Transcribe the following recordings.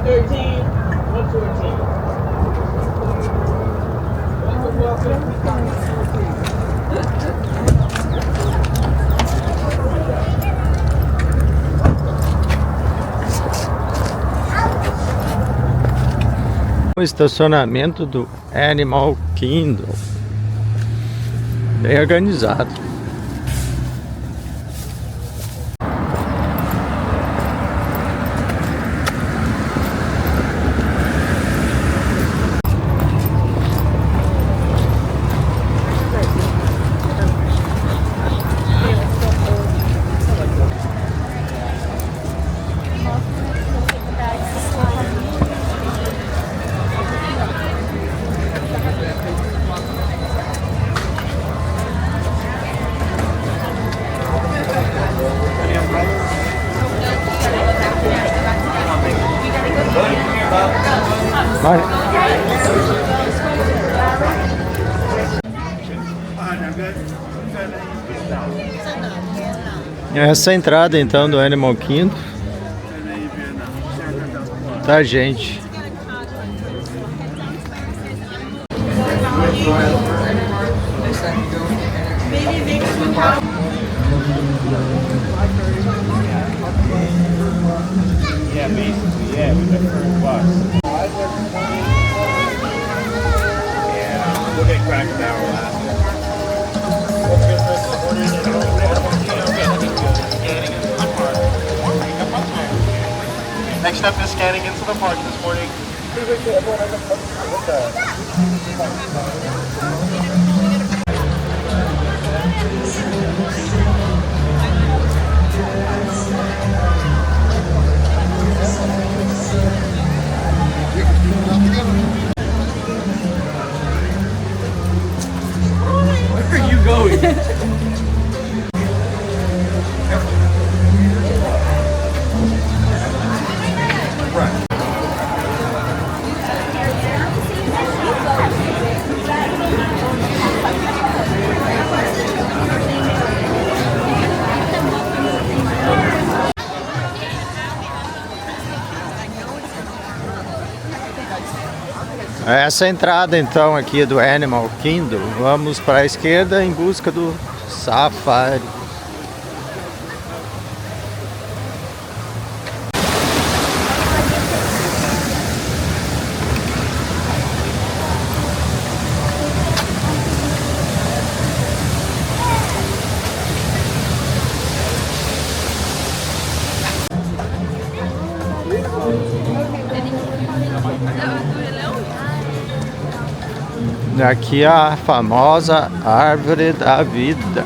113, 114. O estacionamento do Animal Kingdom, bem organizado. Essa é a entrada então do Animal Kingdom. Tá, gente? Yeah, basically, yeah, with the current bus. Yeah, we'll get cracked an hour last. Next step is scanning into the park this morning. Where are you going? Essa é a entrada então aqui do Animal Kingdom. Vamos para a esquerda em busca do Safari. Aqui a famosa árvore da vida.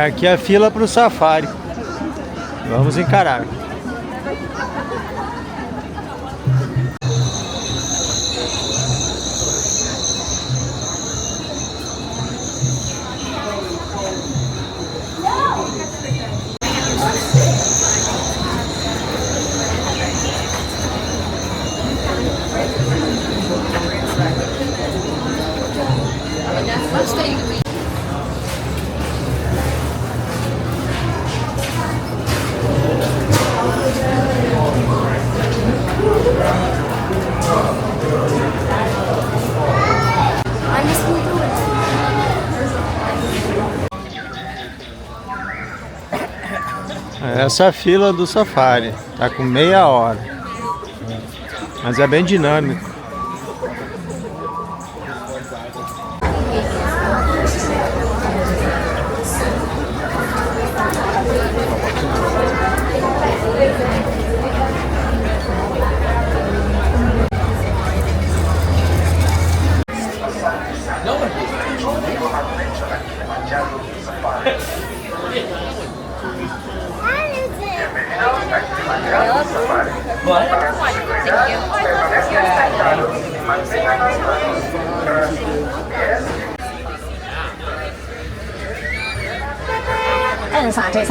aqui é a fila para o safari. Vamos encarar. Essa é a fila do safari, tá com meia hora, mas é bem dinâmico. Elefantes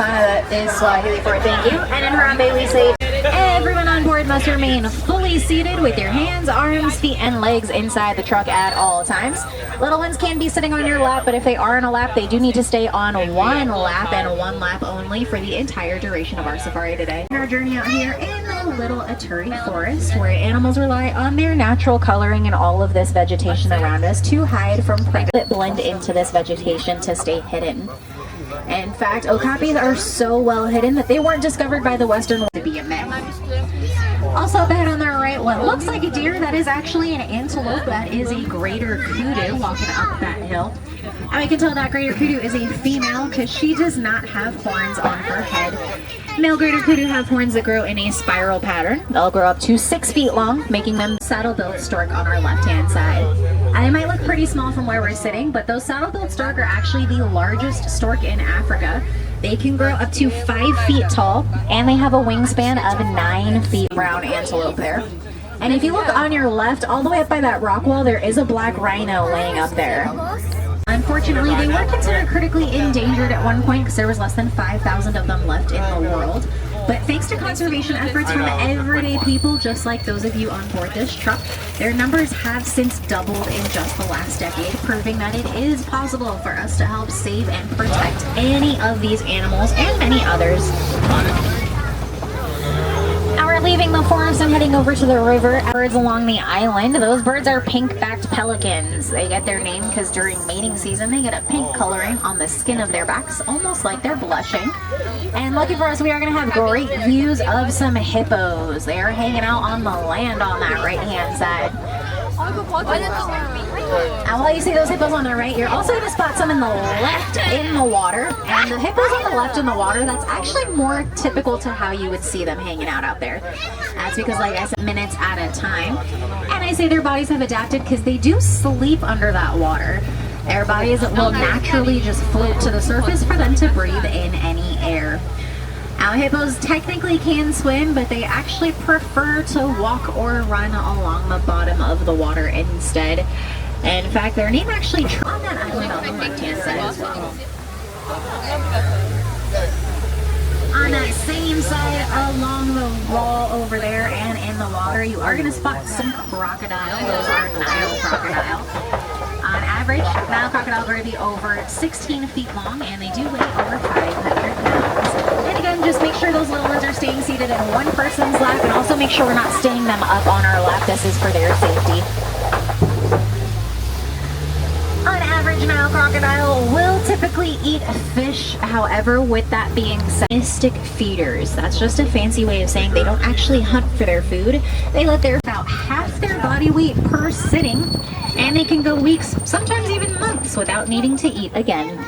is Swahili for thank you, and in Harambe we say, everyone on board must remain fully seated with your hands, arms, feet, and legs inside the truck at all times. Little ones can be sitting on your lap, but if they are on a lap, they do need to stay on one lap and one lap only for the entire duration of our safari today. Our journey out here in the little Aturi forest, where animals rely on their natural coloring and all of this vegetation around us to hide from predators that blend into this vegetation to stay hidden. In fact, okapis are so well hidden that they weren't discovered by the Western world to be a myth. Also up ahead on the right, what looks like a deer, that is actually an antelope. That is a greater kudu walking up that hill. And we can tell that greater kudu is a female because she does not have horns on her head. Male greater kudu have horns that grow in a spiral pattern. They'll grow up to 6 feet long, making them saddle-billed stork on our left-hand side. And they might look pretty small from where we're sitting, but those saddle-billed stork are actually the largest stork in Africa. They can grow up to 5 feet tall, and they have a wingspan of 9 feet. Brown antelope there. And if you look on your left, all the way up by that rock wall, there is a black rhino laying up there. Unfortunately, they were considered critically endangered at one point because there was less than 5,000 of them left in the world. But thanks to conservation efforts from everyday people, just like those of you on board this truck, their numbers have since doubled in just the last decade, proving that it is possible for us to help save and protect any of these animals and many others. We're leaving the forest and heading over to the river. Birds along the island. Those birds are pink-backed pelicans. They get their name because during mating season they get a pink coloring on the skin of their backs, almost like they're blushing. And lucky for us, we are going to have great views of some hippos. They are hanging out on the land on that right-hand side. And while you see those hippos on the right, you're also going to spot some in the left in the water. And the hippos on the left in the water, that's actually more typical to how you would see them hanging out there. That's because, like I said, minutes at a time. And I say their bodies have adapted because they do sleep under that water. Their bodies will naturally just float to the surface for them to breathe in any air. Now, hippos technically can swim, but they actually prefer to walk or run along the bottom of the water instead. And in fact, their name actually on that island on the left-hand side as well. On that same side along the wall over there and in the water, you are going to spot some crocodile. Those are Nile crocodile. On average, Nile crocodile are going to be over 16 feet long, and they do weigh over 500 pounds. And again, just make sure those little ones are staying seated in one person's lap, and also make sure we're not standing them up on our lap. This is for their safety. On average, Nile crocodile will typically eat fish. However, with that being said, mystic feeders. That's just a fancy way of saying they don't actually hunt for their food. They let their about half their body weight per sitting, and they can go weeks, sometimes even months, without needing to eat again.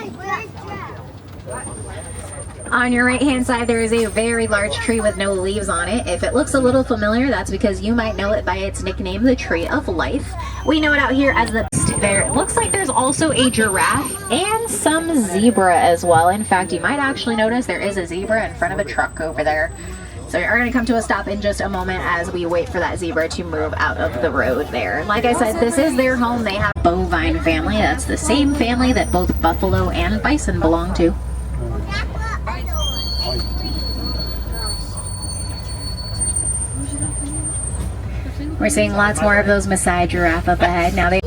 On your right hand side, there is a very large tree with no leaves on it. If it looks a little familiar, that's because you might know it by its nickname, the Tree of Life. We know it out here as the There looks like there's also a giraffe and some zebra as well. In fact, you might actually notice there is a zebra in front of a truck over there. So we are going to come to a stop in just a moment as we wait for that zebra to move out of the road there. Like I said, this is their home. They have a bovine family. That's the same family that both buffalo and bison belong to. We're seeing lots more of those Maasai giraffe up ahead. Now they...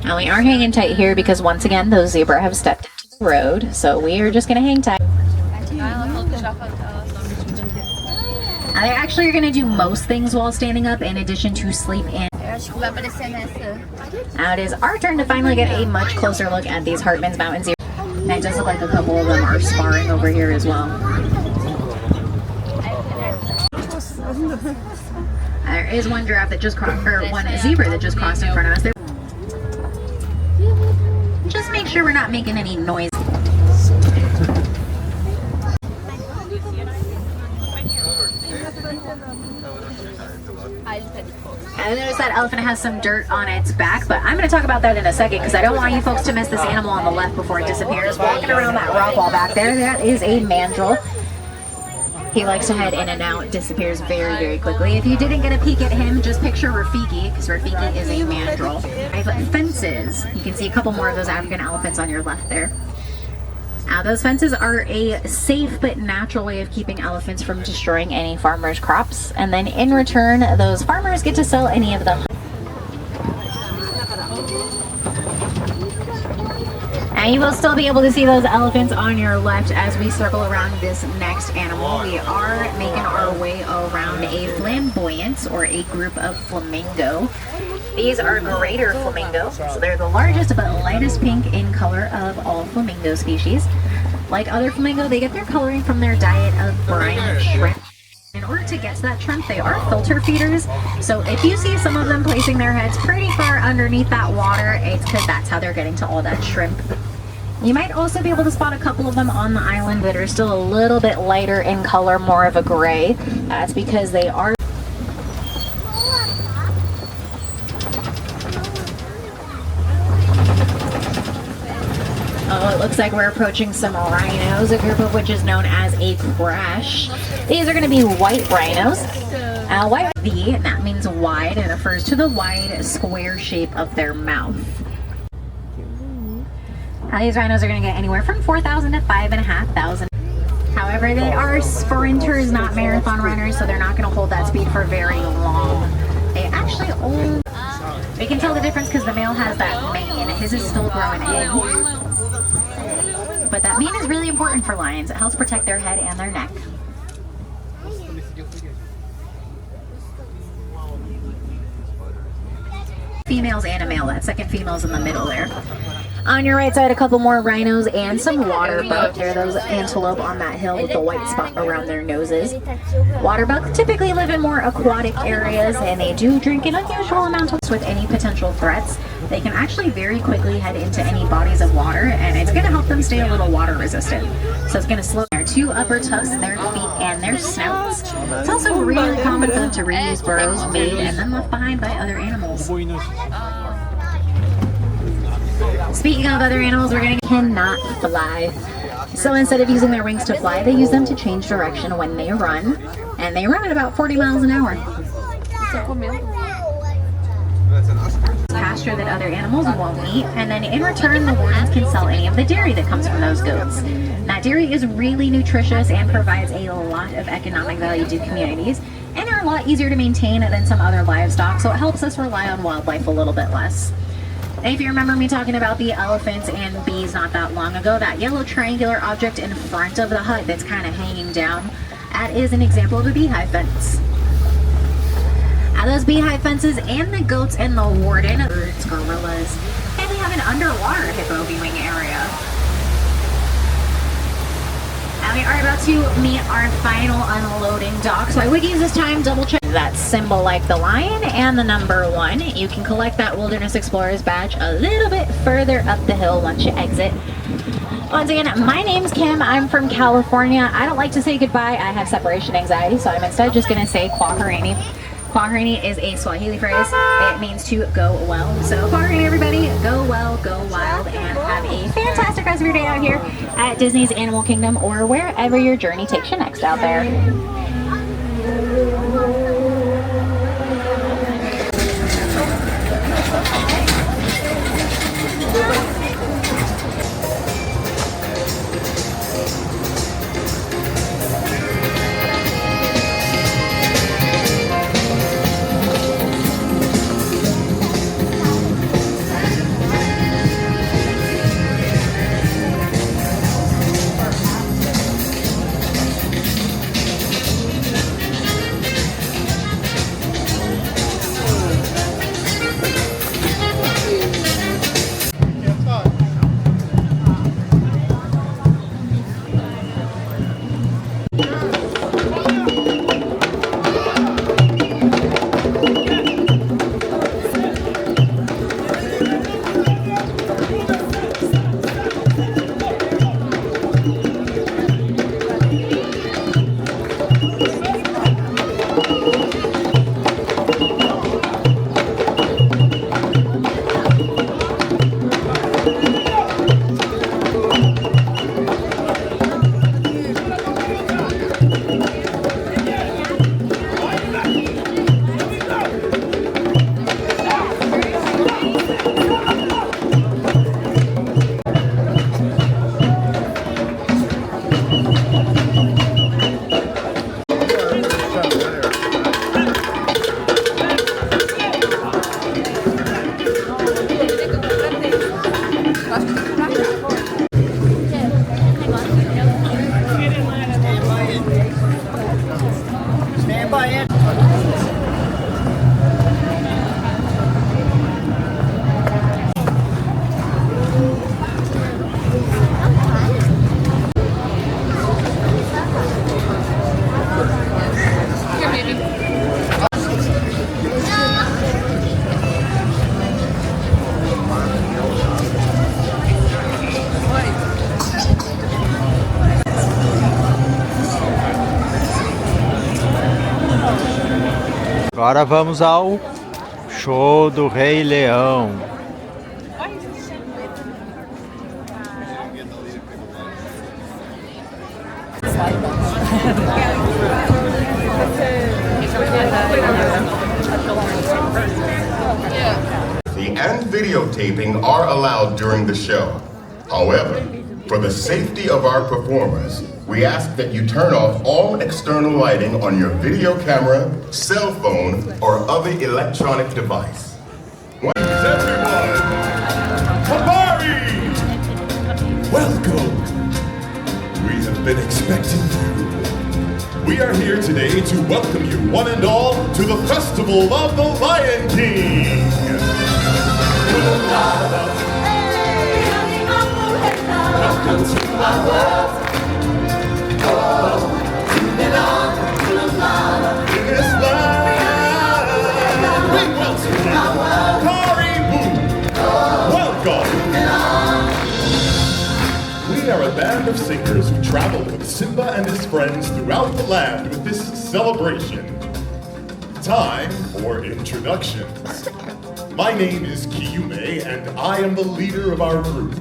Now we are hanging tight here because once again those zebra have stepped into the road, so we are just going to hang tight. They actually are going to do most things while standing up in addition to sleep in. Now it is our turn to finally get a much closer look at these Hartmann's Mountain zebras. And it does look like a couple of them are sparring over here as well. There is one giraffe that just crossed, or one zebra that just crossed in front of us. Just make sure we're not making any noise. I noticed that elephant has some dirt on its back, but I'm going to talk about that in a second because I don't want you folks to miss this animal on the left before it disappears. Walking around that rock wall back there, that is a mandrill. He likes to head in and out, disappears very, very quickly. If you didn't get a peek at him, just picture Rafiki, because Rafiki is a mandrill. Fences. You can see a couple more of those African elephants on your left there. Now, those fences are a safe but natural way of keeping elephants from destroying any farmers' crops. And then in return, those farmers get to sell any of them. And you will still be able to see those elephants on your left as we circle around this next animal. We are making our way around a flamboyant, or a group of flamingo. These are greater flamingo, so they're the largest but lightest pink in color of all flamingo species. Like other flamingo, they get their coloring from their diet of brine shrimp. In order to get to that shrimp, they are filter feeders, so if you see some of them placing their heads pretty far underneath that water, it's because that's how they're getting to all that shrimp. You might also be able to spot a couple of them on the island that are still a little bit lighter in color, more of a gray. That's because they are... Oh, it looks like we're approaching some rhinos, a group of which is known as a crash. These are going to be white rhinos. White V, that means wide, and refers to the wide square shape of their mouth. These rhinos are going to get anywhere from 4,000 to 5,500. However, they are sprinters, not marathon runners, so they're not going to hold that speed for very long. They actually only... We can tell the difference because the male has that mane. His is still growing in. But that mane is really important for lions. It helps protect their head and their neck. Females and a male. That second female's in the middle there. On your right side, a couple more rhinos and some water buck. They're those antelope on that hill with the white spot around their noses. Water buck typically live in more aquatic areas, and they do drink an unusual amount with any potential threats. They can actually very quickly head into any bodies of water, and it's going to help them stay a little water resistant. So it's going to slow their two upper tusks, their feet, and their snouts. It's also really common for them to reuse burrows made and then left behind by other animals. Speaking of other animals, we're going to cannot fly. So instead of using their wings to fly, they use them to change direction when they run. And they run at about 40 miles an hour. Pasture that other animals won't eat, and then in return the wardens can sell any of the dairy that comes from those goats. That dairy is really nutritious and provides a lot of economic value to communities, and are a lot easier to maintain than some other livestock, so it helps us rely on wildlife a little bit less. And if you remember me talking about the elephants and bees not that long ago, that yellow triangular object in front of the hut that's kind of hanging down, that is an example of a beehive fence. Now those beehive fences and the goats and the warden, birds, gorillas, and we have an underwater hippo viewing area. Now we are about to meet our final unloading dock, so I would use this time double check that symbol like the lion and the number 1. You can collect that Wilderness Explorer's badge a little bit further up the hill once you exit. Once again, my name's Kim. I'm from California. I don't like to say goodbye. I have separation anxiety, so I'm instead just going to say kwaherini. Kwaherini is a Swahili phrase. It means to go well. So kwaherini, everybody. Go well, go wild, and have a fantastic rest of your day out here at Disney's Animal Kingdom or wherever your journey takes you next out there. Agora vamos ao show do Rei Leão. And videotaping are allowed during the show. However, for the safety of our performers, we ask that you turn off all external lighting on your video camera, cell phone, or other electronic device. Everyone! Habari! Welcome! We have been expecting you. We are here today to welcome you one and all to the Festival of the Lion King! Welcome to my world. We are a band of singers who travel with Simba and his friends throughout the land with this celebration. Time for introductions. My name is Kiyume, and I am the leader of our group.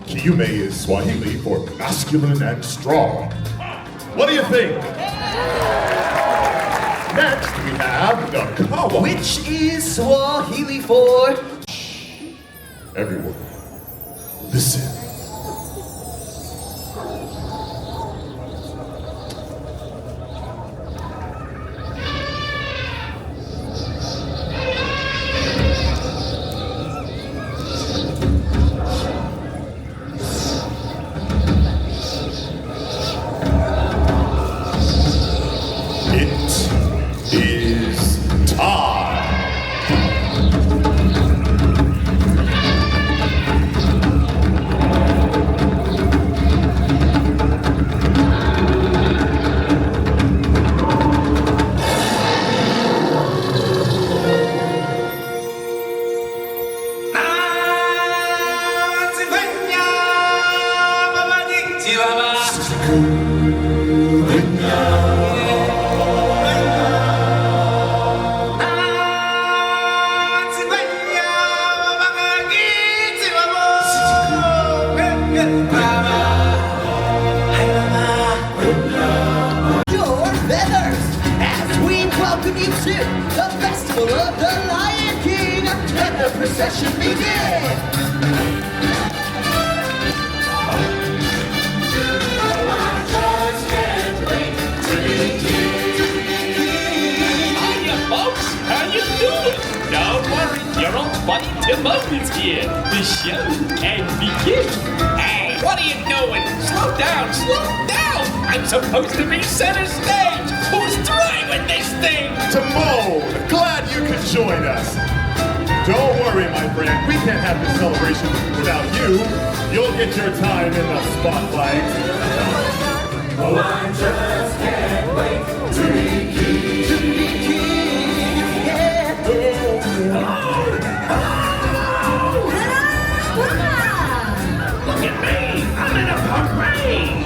Kiyume is Swahili for masculine and strong. What do you think? Next, we have the Kawa. Which is Swahili for... Shh. Everyone, listen. Your feathers as we welcome you to the festival of the Lion King. Let the procession begin. Hiya, folks. How you doing? Don't worry, your old buddy Timo's here. The show can begin. Hey, what are you doing? Slow down, slow down. I'm supposed to be center stage. Who's driving this thing? Timo, glad you could join us. Don't worry, my friend. We can't have this celebration without you. You'll get your time in the spotlight. Oh, I just can't wait to be king. To be king. Yeah, Look at me. I'm in a parade.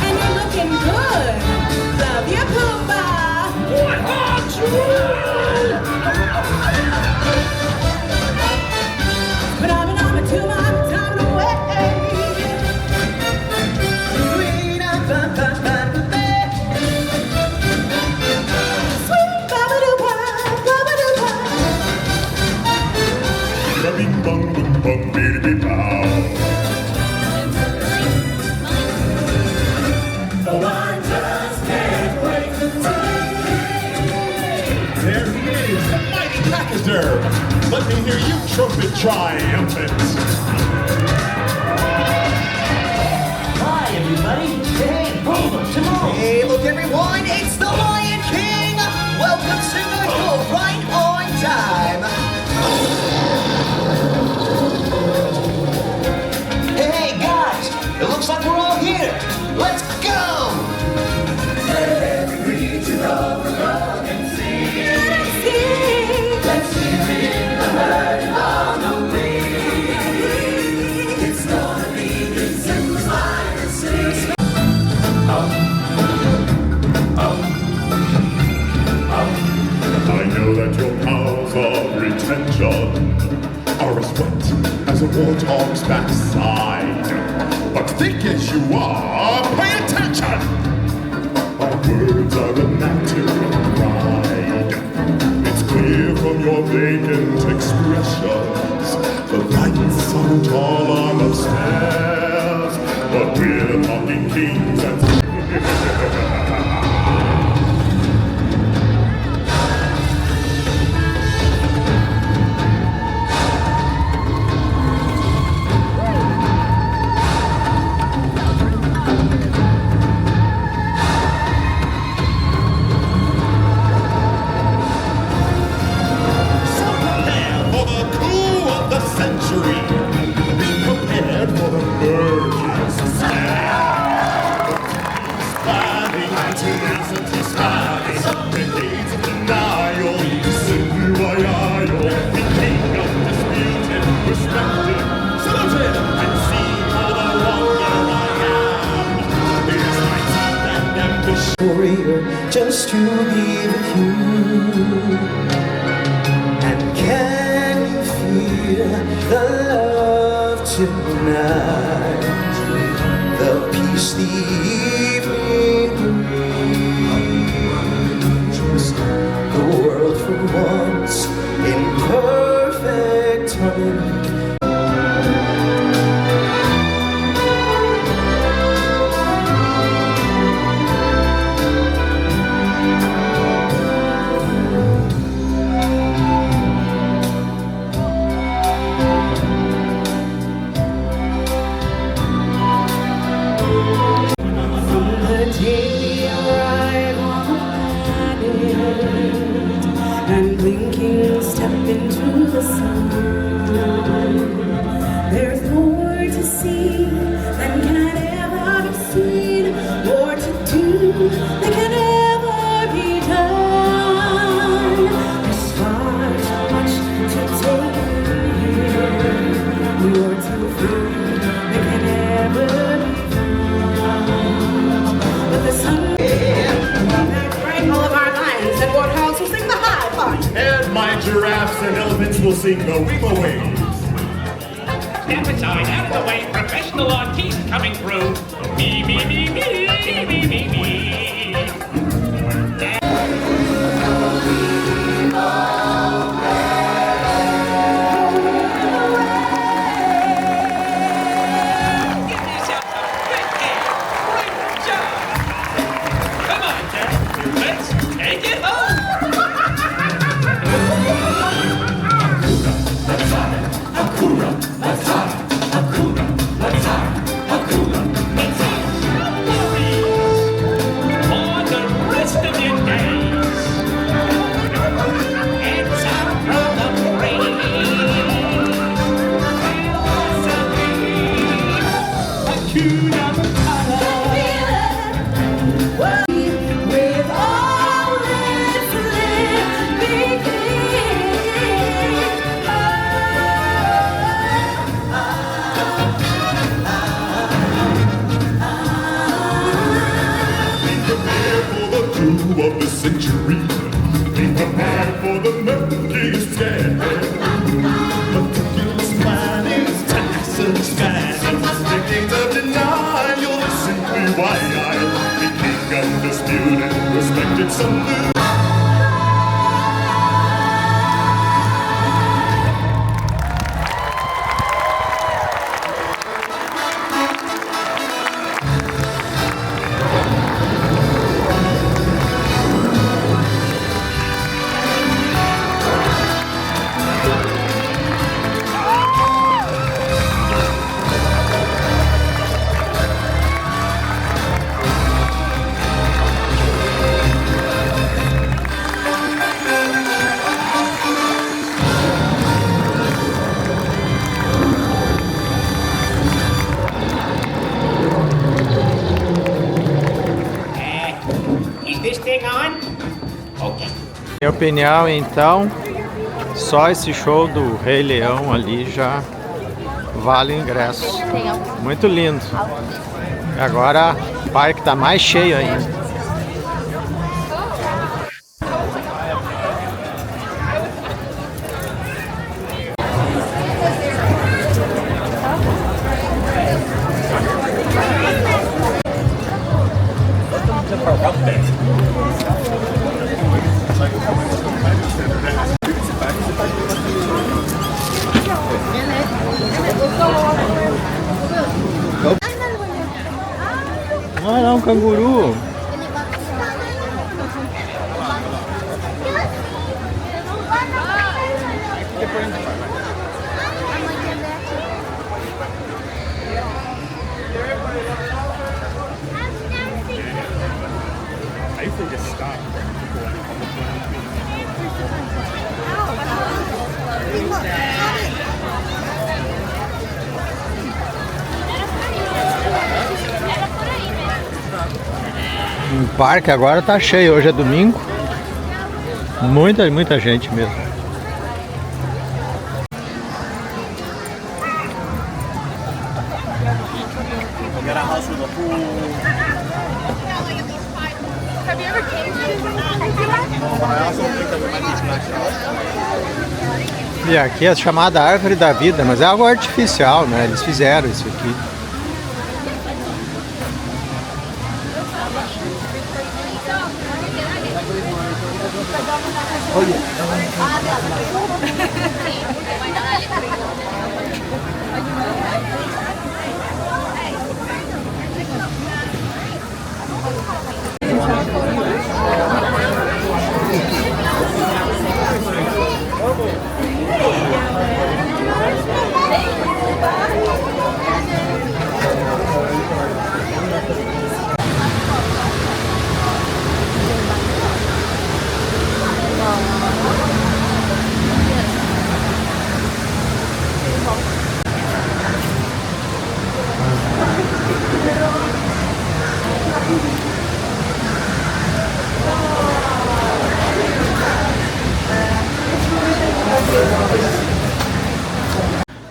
And you're looking good. Love your poopa. What hurts you? But I'm a two, I'm time away. Sweet Babadoo-ba, babadoo-ba. Bing bong boom bong beep beep bow. Oh, I just can't wait to There he is, the mighty pachyderm. Let me hear you trumpet triumphant. Hi, everybody. Hey, Timo. Hey, look, everyone. It's the Lion King. Welcome to the show right on time. Hey, guys. It looks like we're all here. Let's go. Every creature of the world can see. Let's see in the herd on the wing. It's gonna be the Zoo's Lion Sing. I know that your powers of retention are as wet as a warthog's backside. But thick as you are, pay attention! Our words are a matter of pride. It's clear from your vacant expressions. The lights aren't all on upstairs, but we're talking kings and... Just to be with you. And can you feel the love tonight? The peace the evening brings. The world for once in perfect harmony. And blinking step into the sun. giraffes and elephants will sing the Rima waves. Step aside, out of the way, professional artiste coming through. Me, me, me, me, me, me, me. Give yourself a big hand. Great job. Come on, Jack. Let's take it home. For the rest of your days. It's out from the brain. Hakuna Matata. With all that's left Prepare for the coup of the century. Be prepared for the milkiest scare. Meticulous planning, Texas fanning, decades of denial, you'll simply wide-eyed. The king undisputed, respected some new. Is this thing on? Okay. Minha opinião, então, só esse show do Rei Leão ali já vale o ingresso. Muito lindo. Agora o parque está mais cheio ainda. Olha lá um canguru. I usually just stop. O parque agora tá cheio, hoje é domingo. Muita gente mesmo. Got a house with a pool. Have you ever came to But I also think that there might be splash house. E aqui é a chamada árvore da vida, mas é algo artificial, né? Eles fizeram isso aqui.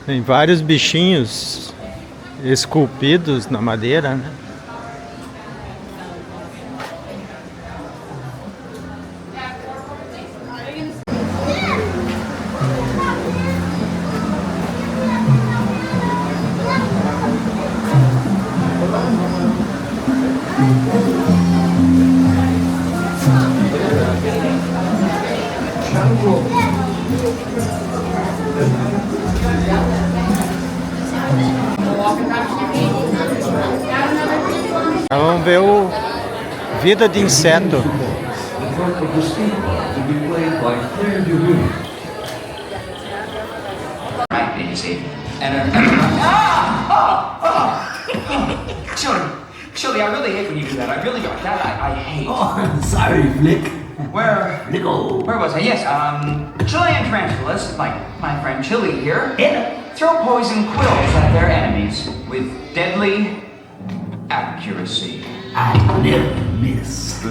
Tem vários bichinhos esculpidos na madeira, né? Vamos ver o Vida de Inseto. Chili, I really hate when you do that. I really don't. That I hate. Oh, sorry, Flick. Where was I? Yes, Chilean tarantulas, like my friend Chili here, throw poison quills at their enemies with deadly accuracy. I never miss.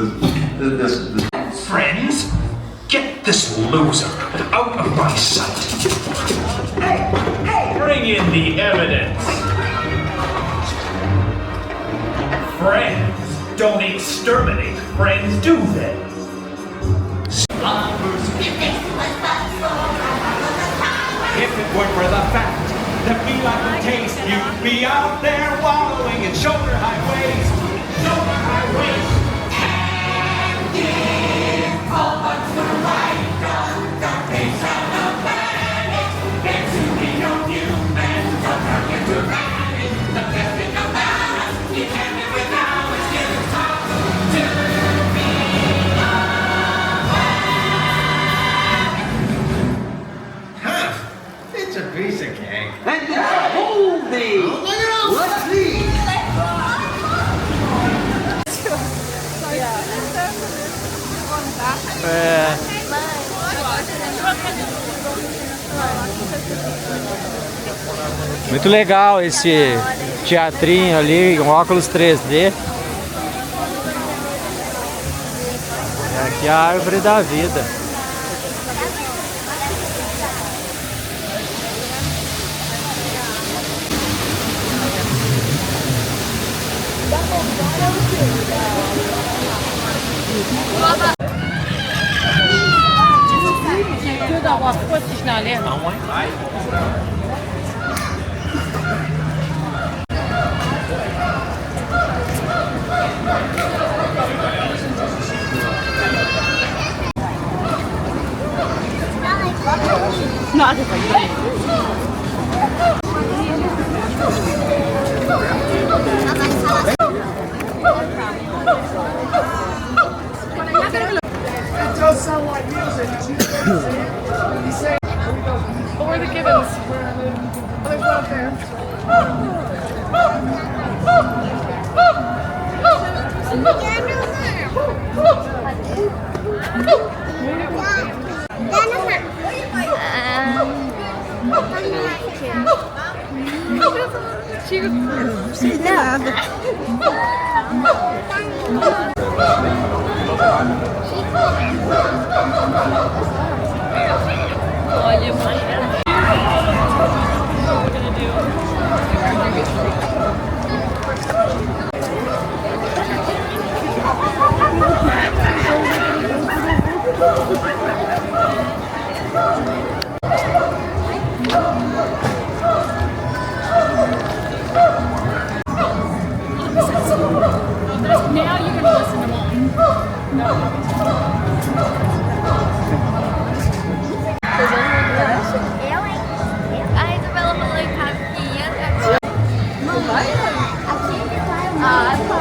Friends, get this loser out of my sight. Hey! Bring in the evidence. Friends don't exterminate friends, do they? If it weren't for the fact that we like the taste, you'd be out there wallowing in shoulder highways. Shoulder highways. And give all but the right don't face on the planet. Get to be your humans, don't turn into rabbits. The best thing about us, you can live without us, give us talk to be It's a piece of cake. And holy! Let's see! Muito legal esse teatrinho ali, com óculos 3D. É aqui a árvore da vida. What were the givens? Oh, there's one up there. Olha, mãe. Now you're gonna listen to mom. A Isabela falou em capinha. Não vai? Aqui? Ah, tá.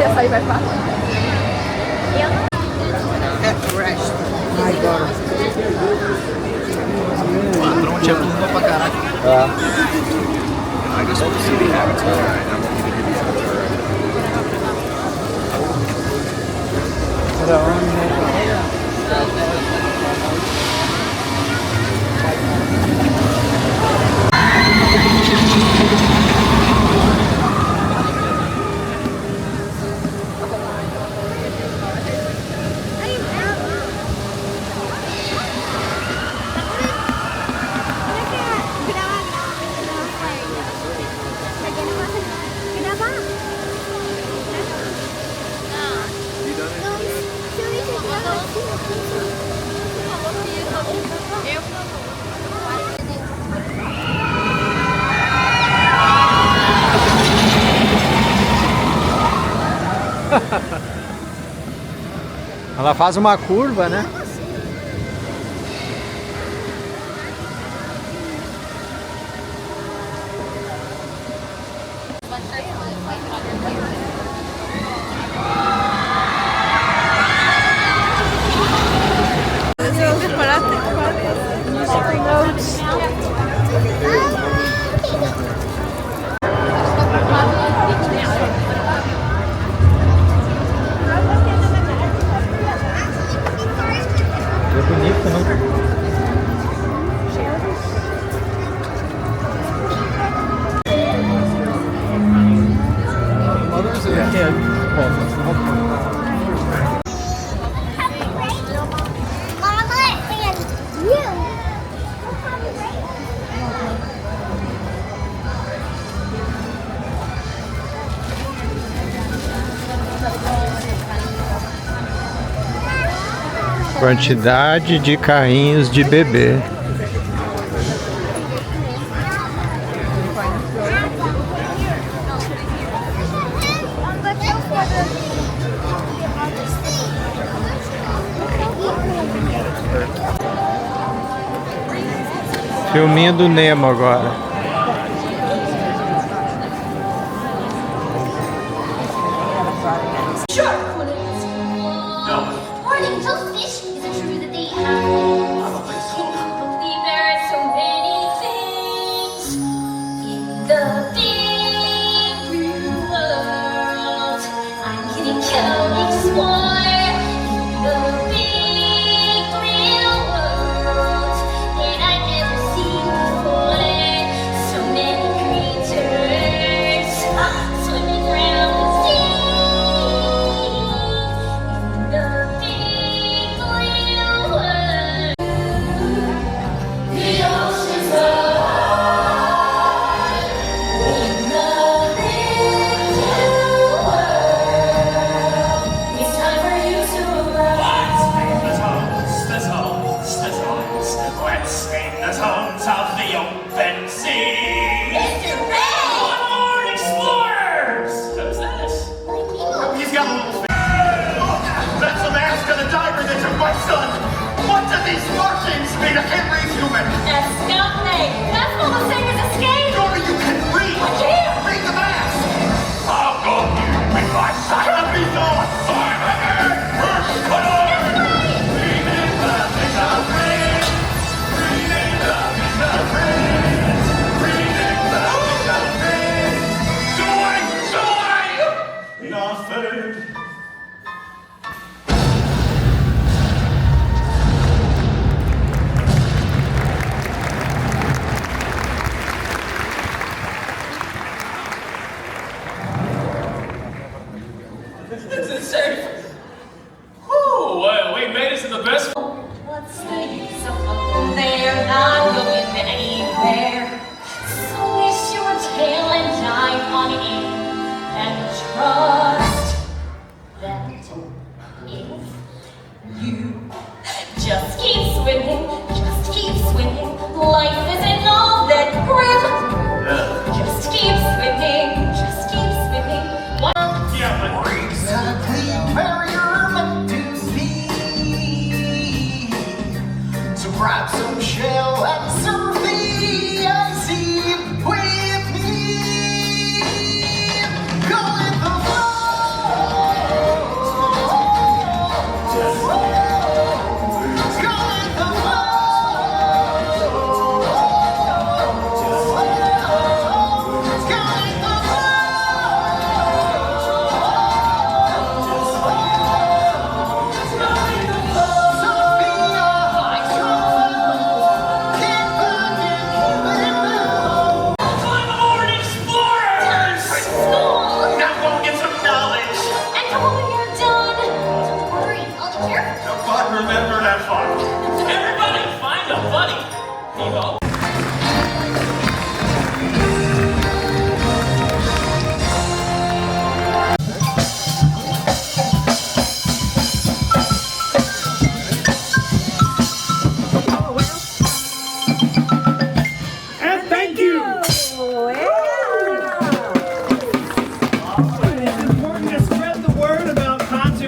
Essa aí vai fácil. O patrão tinha tudo pra caralho. É. I just want to see the Avatar. Ela faz uma curva, né? É bonito, né? Quantidade de carrinhos de bebê. Filminho do Nemo agora.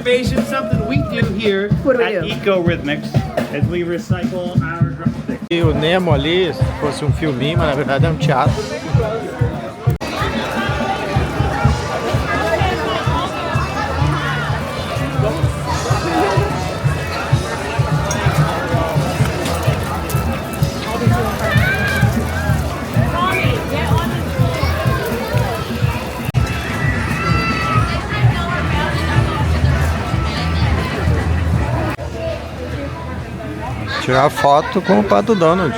innovation, something we do here at Eco-Rhythmics, as we recycle our drumsticks. E o Nemo ali, se fosse um filminho, mas na verdade é um teatro. Tirar foto com o Pato Donald.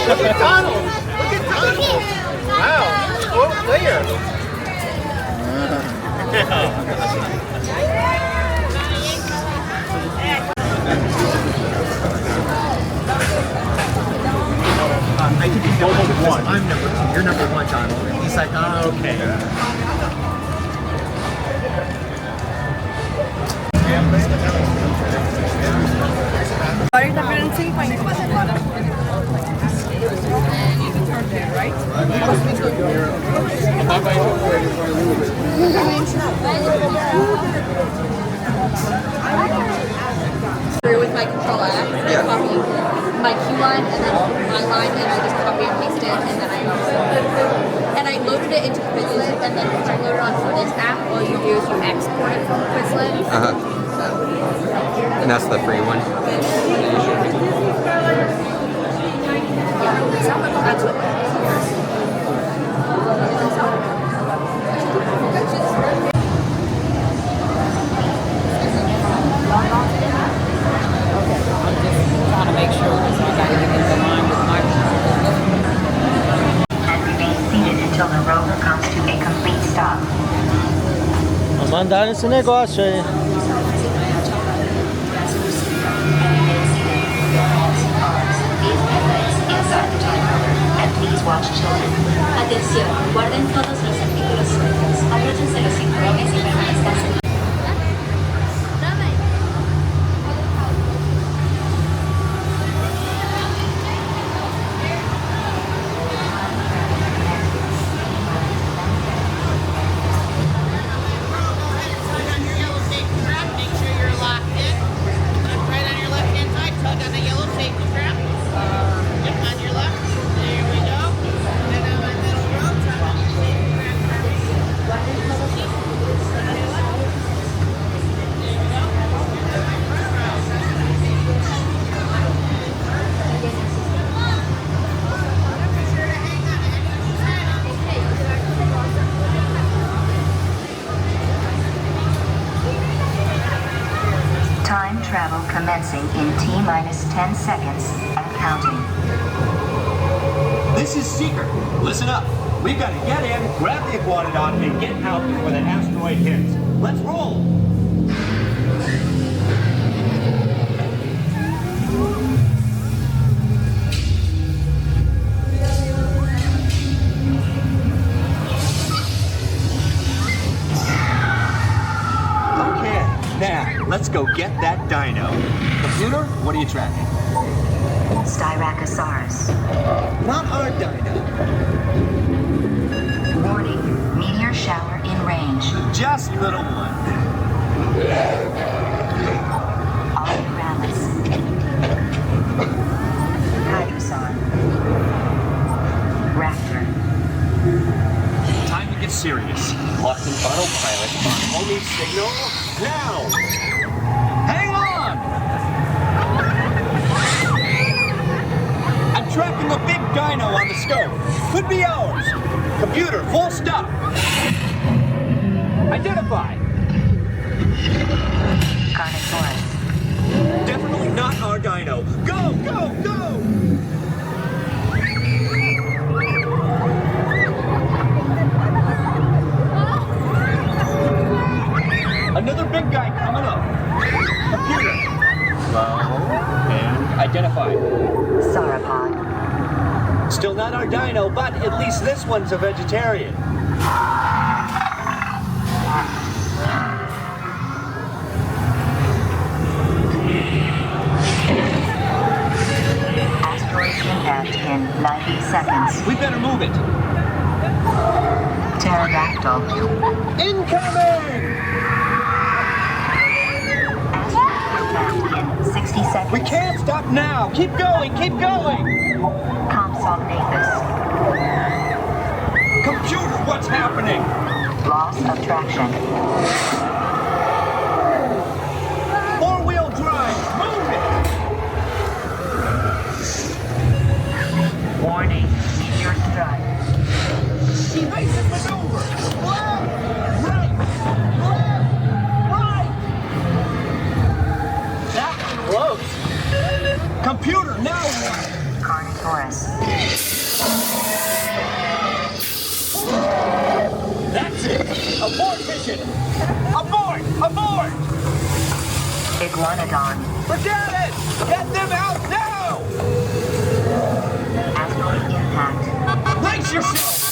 Look at Donald! Look at Donald! Wow, he's a pro player. I think he's number one. I'm number two. You're number one, Donald. He's like, oh, okay. Agora ele tá virando 50. Right? With my control app, I copy my Q line and then my line, and I just copy and paste it, and I loaded it into Quizlet, and then once I load it onto this app, all you do is you export it from Quizlet. And that's the free one. That's what. Until the rover comes to a complete stop. Vamos andar nesse negócio aí. Atención, guarden todos los artículos sueltos. Abróchense los cinturones y permanezcan seguros. Travel commencing in T-minus 10 seconds and counting. This is secret. Listen up. We've got to get in, grab the Iguanodon, and get out before that asteroid hits. Let's roll! Now, let's go get that dino. Computer, what are you tracking? Styracosaurus. Not our dino. Warning, meteor shower in range. Just little one. Alparalis. Hydrosaur. Raptor. Time to get serious. Locked in autopilot on homing signal now. Hang on! I'm tracking a big dino on the scope. Could be ours. Computer, full stop. Identify. Garnet Definitely not our dino. Go, go, go! Another big guy coming up. Computer. And identified. Sauropod. Still not our dino, but at least this one's a vegetarian. Asteroid impact in 90 seconds. We better move it. Pterodactyl. Incoming! Asteroid impact in 60 seconds. We can't stop now. Keep going, keep going. Compsognathus. Computer, what's happening? Loss of traction. Four-wheel drive, move it! Warning, meteor strike. Evasive maneuver! Left! Right! Left! Right! That was close! Computer, now what? Carnotaurus. That's it! Abort mission! Abort! Abort! Iguanodon. Forget it! Get them out now! Asteroid impact. Brace yourself!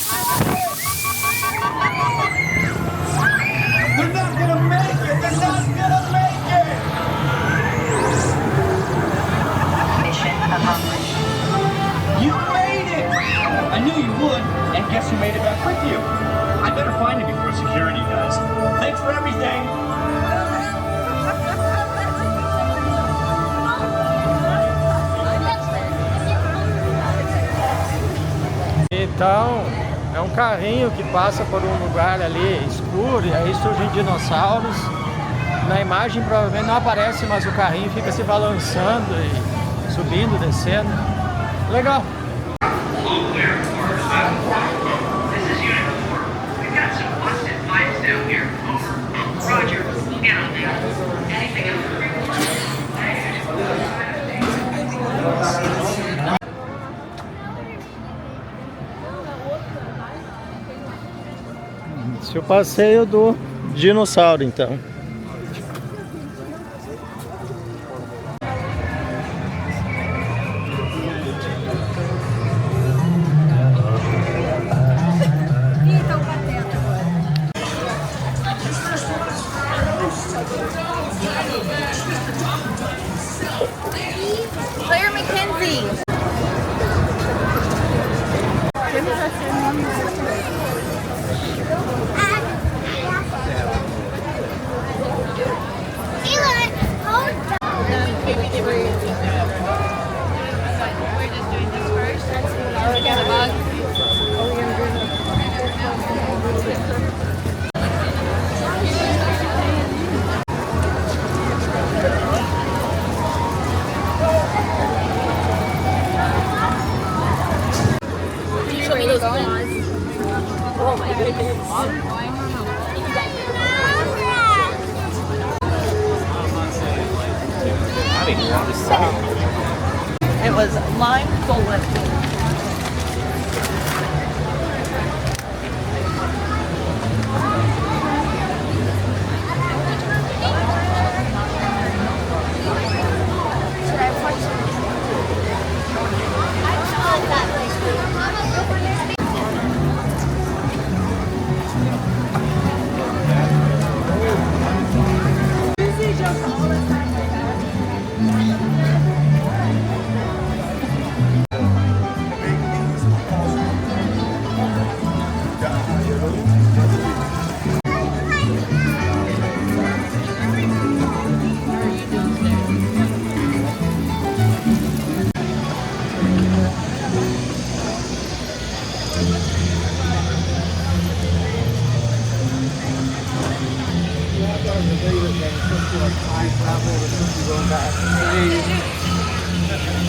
They're not gonna make it! They're not gonna make it! Mission accomplished. You made it! I knew you would, and guess who made it back with you? I better find him before security does. Thanks for everything! Então, é um carrinho que passa por um lugar ali escuro e aí surgem dinossauros. Na imagem provavelmente não aparece, mas o carrinho fica se balançando e subindo, descendo. Legal! Roger, we'll get on there. Anything else? Esse é o passeio do dinossauro, então. Claire McKenzie. Oh my goodness. It was lime bullet.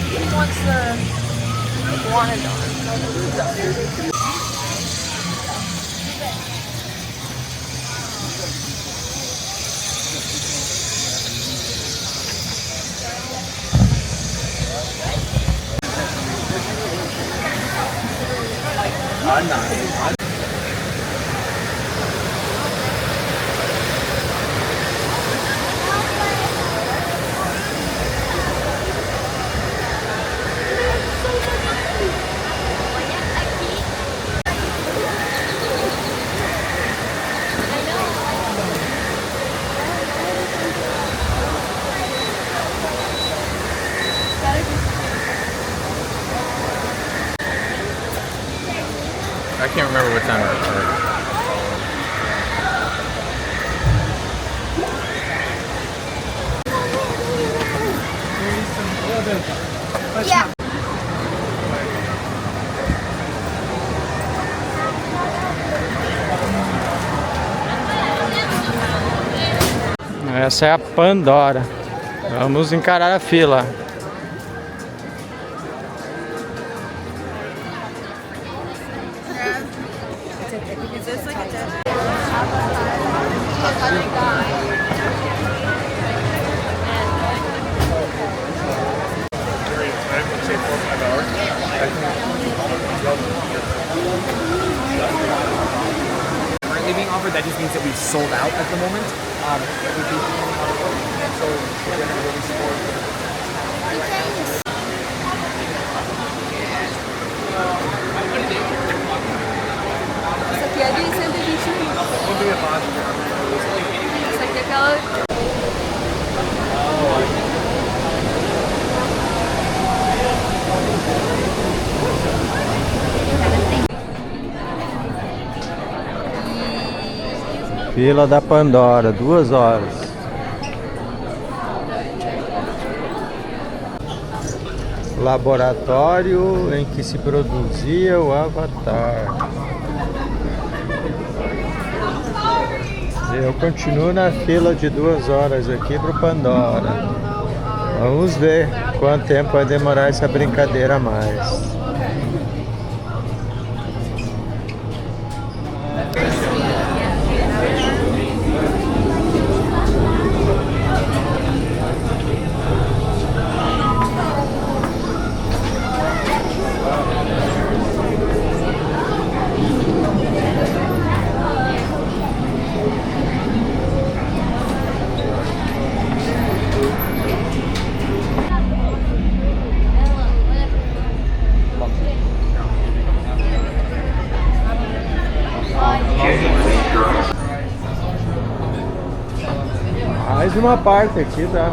He wants the iguanodon. I can't remember what time it was. Yeah. Essa é a Pandora. Vamos encarar a fila. Currently being offered, that just means that we've sold out at the moment. So we're going to release more. Essa aqui é de 120 minutos. Essa aqui é aquela... Fila da Pandora, 2 horas. Laboratório em que se produzia o Avatar. Eu continuo na fila de 2 horas aqui pro Pandora. Vamos ver quanto tempo vai demorar essa brincadeira a mais. Mais uma parte aqui da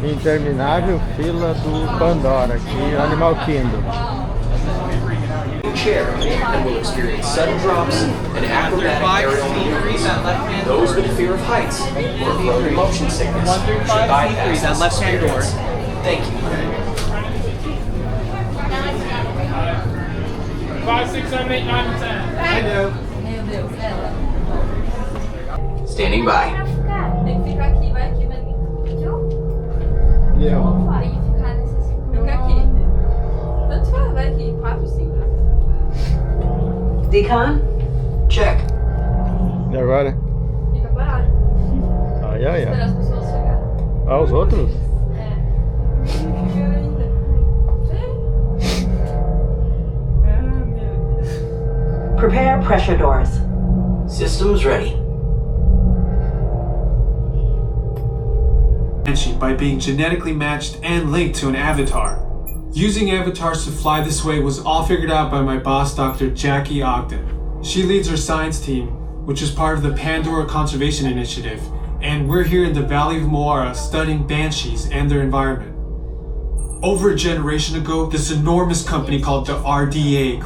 interminável fila do Pandora, aqui Animal Kingdom. Chair and will experience sudden drops and acrobatic aerial maneuvers. Those with a fear of heights or road motion sickness should bypass that left-hand door. Thank you. 5, 6, 7, 8, 9, 10. I know. Standing by. Tem que ficar aqui, vai aqui, vai aqui. E eu? Tem que ficar nesses... Fica aqui. Tanto faz, vai aqui. 4, 5. Decon? Check. E agora? Fica parado. Ai, ai, Esperar ai. as pessoas chegarem. Ah, os outros? Prepare pressure doors. Systems ready. By being genetically matched and linked to an avatar. Using avatars to fly this way was all figured out by my boss, Dr. Jackie Ogden. She leads our science team, which is part of the Pandora Conservation Initiative, and we're here in the Valley of Moara studying banshees and their environment. Over a generation ago, this enormous company called the RDA.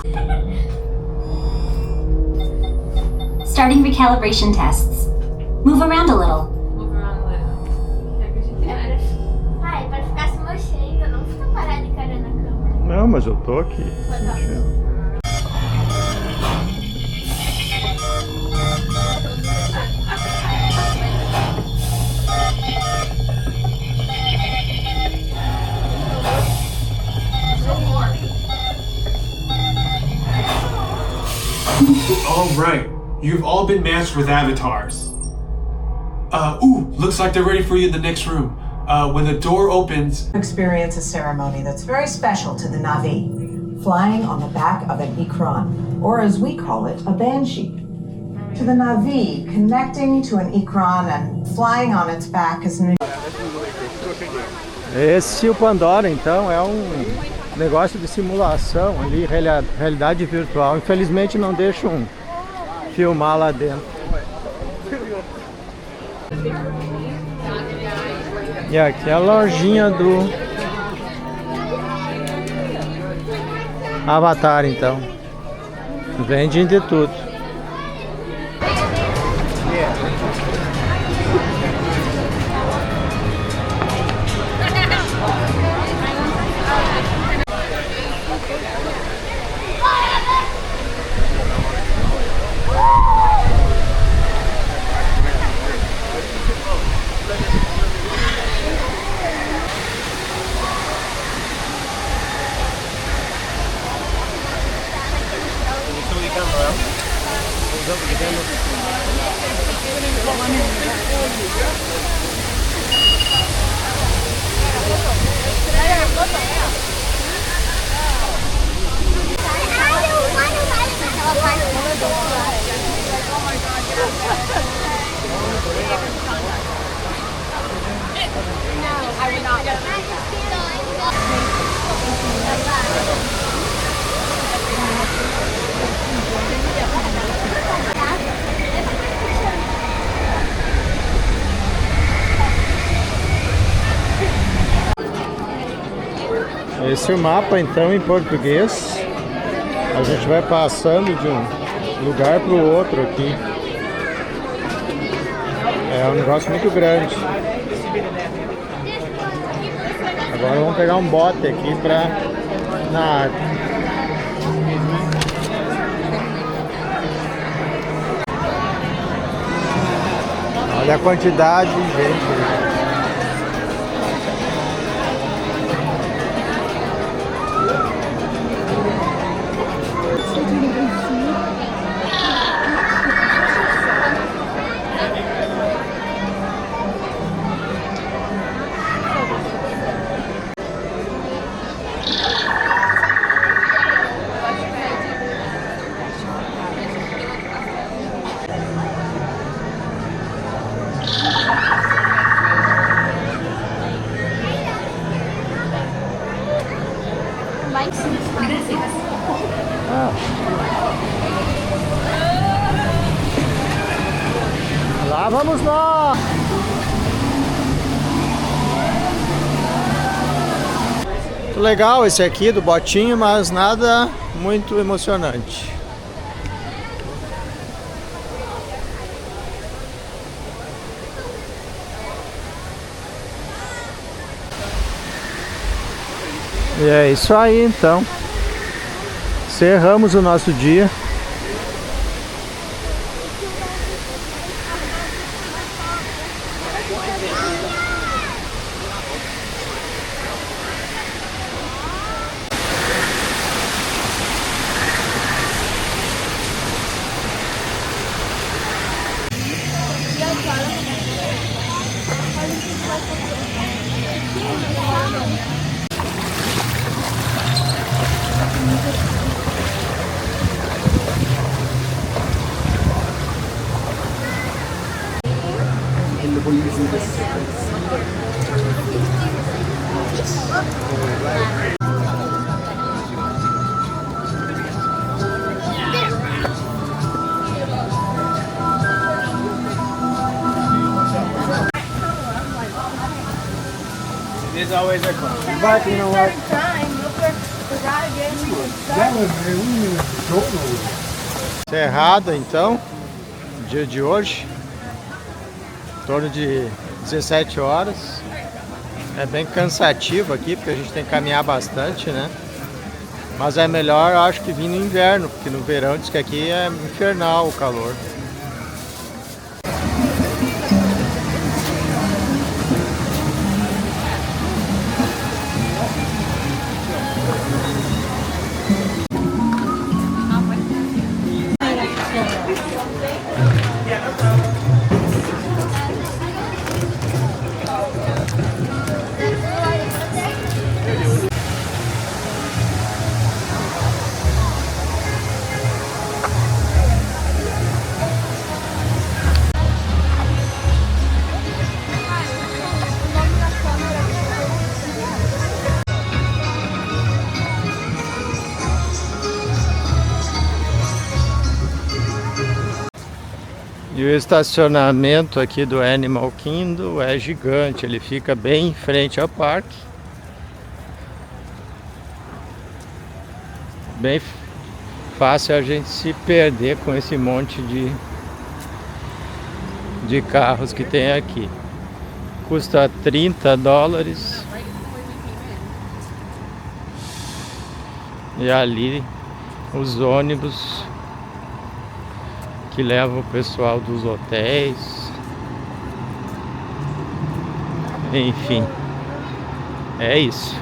Starting recalibration tests. Move around a little. Pai, vai ficar se mexendo, não fica parado encarando a câmera. Não, mas eu tô aqui. Mexendo. All right, you've all been matched with avatars. Looks like they're ready for you in the next room. When the door opens... Experience a ceremony that's very special to the Na'vi. flying on the back of an ikran, or as we call it, a banshee. To the Navi, connecting to an ikran and flying on its back is an... Esse o Pandora, então, é um negócio de simulação ali, realidade virtual. Infelizmente não deixam filmar lá dentro. E aqui é a lojinha do Avatar, então. Vende de tudo. Esse é o mapa, então, em português. A gente vai passando de um lugar para o outro aqui. É um negócio muito grande. Agora vamos pegar um bote aqui para na água. Olha a quantidade de gente. Lá vamos nós! Muito legal esse aqui do botinho, mas nada muito emocionante. E é isso aí, então. Encerramos o nosso dia. It is always a club. But you know what? Encerrado, então, dia de hoje, em torno de 17 horas. É bem cansativo aqui, porque a gente tem que caminhar bastante, né? Mas é melhor, eu acho, que vir no inverno, porque no verão diz que aqui é infernal o calor. E o estacionamento aqui do Animal Kingdom é gigante, ele fica bem em frente ao parque. Bem fácil a gente se perder com esse monte de carros que tem aqui. Custa $30. E ali os ônibus que levam o pessoal dos hotéis. Enfim, é isso.